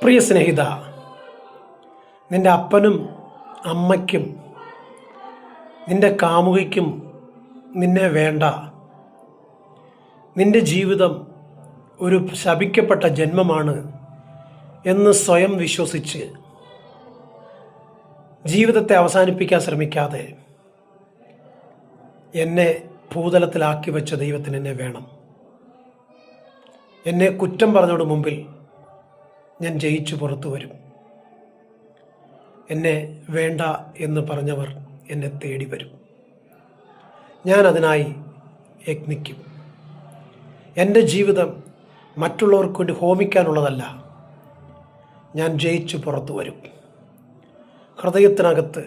പ്രിയ സ്നേഹിത, നിൻ്റെ അപ്പനും അമ്മയ്ക്കും നിൻ്റെ കാമുകിക്കും നിന്നെ വേണ്ട, നിൻ്റെ ജീവിതം ഒരു ശപിക്കപ്പെട്ട ജന്മമാണ് എന്ന് സ്വയം വിശ്വസിച്ച് ജീവിതത്തെ അവസാനിപ്പിക്കാൻ ശ്രമിക്കാതെ എന്നെ ഭൂതലത്തിലാക്കി വെച്ച ദൈവത്തിന് എന്നെ വേണം. എന്നെ കുറ്റം പറഞ്ഞോട് മുമ്പിൽ ഞാൻ ജയിച്ചു പുറത്തു വരും. എന്നെ വേണ്ട എന്ന് പറഞ്ഞവർ എന്നെ തേടി വരും. ഞാൻ അതിനായി യത്നിക്കും. എൻ്റെ ജീവിതം മറ്റുള്ളവർക്ക് വേണ്ടി ഹോമിക്കാനുള്ളതല്ല. ഞാൻ ജയിച്ചു പുറത്തു വരും. ഹൃദയത്തിനകത്ത്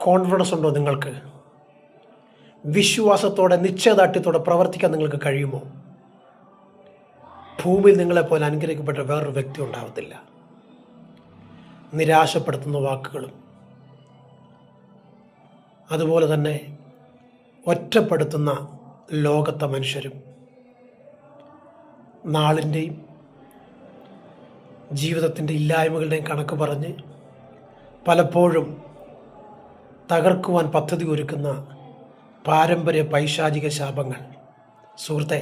കോൺഫിഡൻസ് ഉണ്ടോ നിങ്ങൾക്ക്? വിശ്വാസത്തോടെ നിശ്ചയദാർഢ്യത്തോടെ പ്രവർത്തിക്കാൻ നിങ്ങൾക്ക് കഴിയുമോ? ഭൂമിയിൽ നിങ്ങളെപ്പോലെ അനുഗ്രഹിക്കപ്പെട്ട വേറൊരു വ്യക്തി ഉണ്ടാവത്തില്ല. നിരാശപ്പെടുത്തുന്ന വാക്കുകളും അതുപോലെ തന്നെ ഒറ്റപ്പെടുത്തുന്ന ലോകത്തെ മനുഷ്യരും നാളിൻ്റെയും ജീവിതത്തിൻ്റെ ഇല്ലായ്മകളുടെയും കണക്ക് പറഞ്ഞ് പലപ്പോഴും തകർക്കുവാൻ പദ്ധതി ഒരുക്കുന്ന പാരമ്പര്യ പൈശാചിക ശാപങ്ങൾ. സുഹൃത്തെ,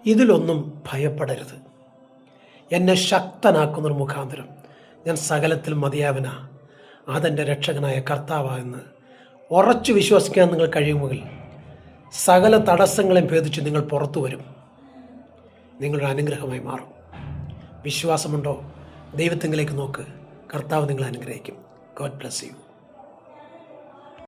ഇതിലൊന്നും ഭയപ്പെടരുത്. എന്നെ ശക്തനാക്കുന്നൊരു മുഖാന്തരം ഞാൻ സകലത്തിൽ മതിയാവനാ, അതെൻ്റെ രക്ഷകനായ കർത്താവെന്ന് ഉറച്ചു വിശ്വസിക്കാൻ നിങ്ങൾ കഴിയുമെങ്കിൽ സകല തടസ്സങ്ങളെയും ഭേദിച്ച് നിങ്ങൾ പുറത്തു വരും. നിങ്ങളൊരു അനുഗ്രഹമായി മാറും. വിശ്വാസമുണ്ടോ? ദൈവത്തിങ്കിലേക്ക് നോക്ക്. കർത്താവ് നിങ്ങളെ അനുഗ്രഹിക്കും. God bless you.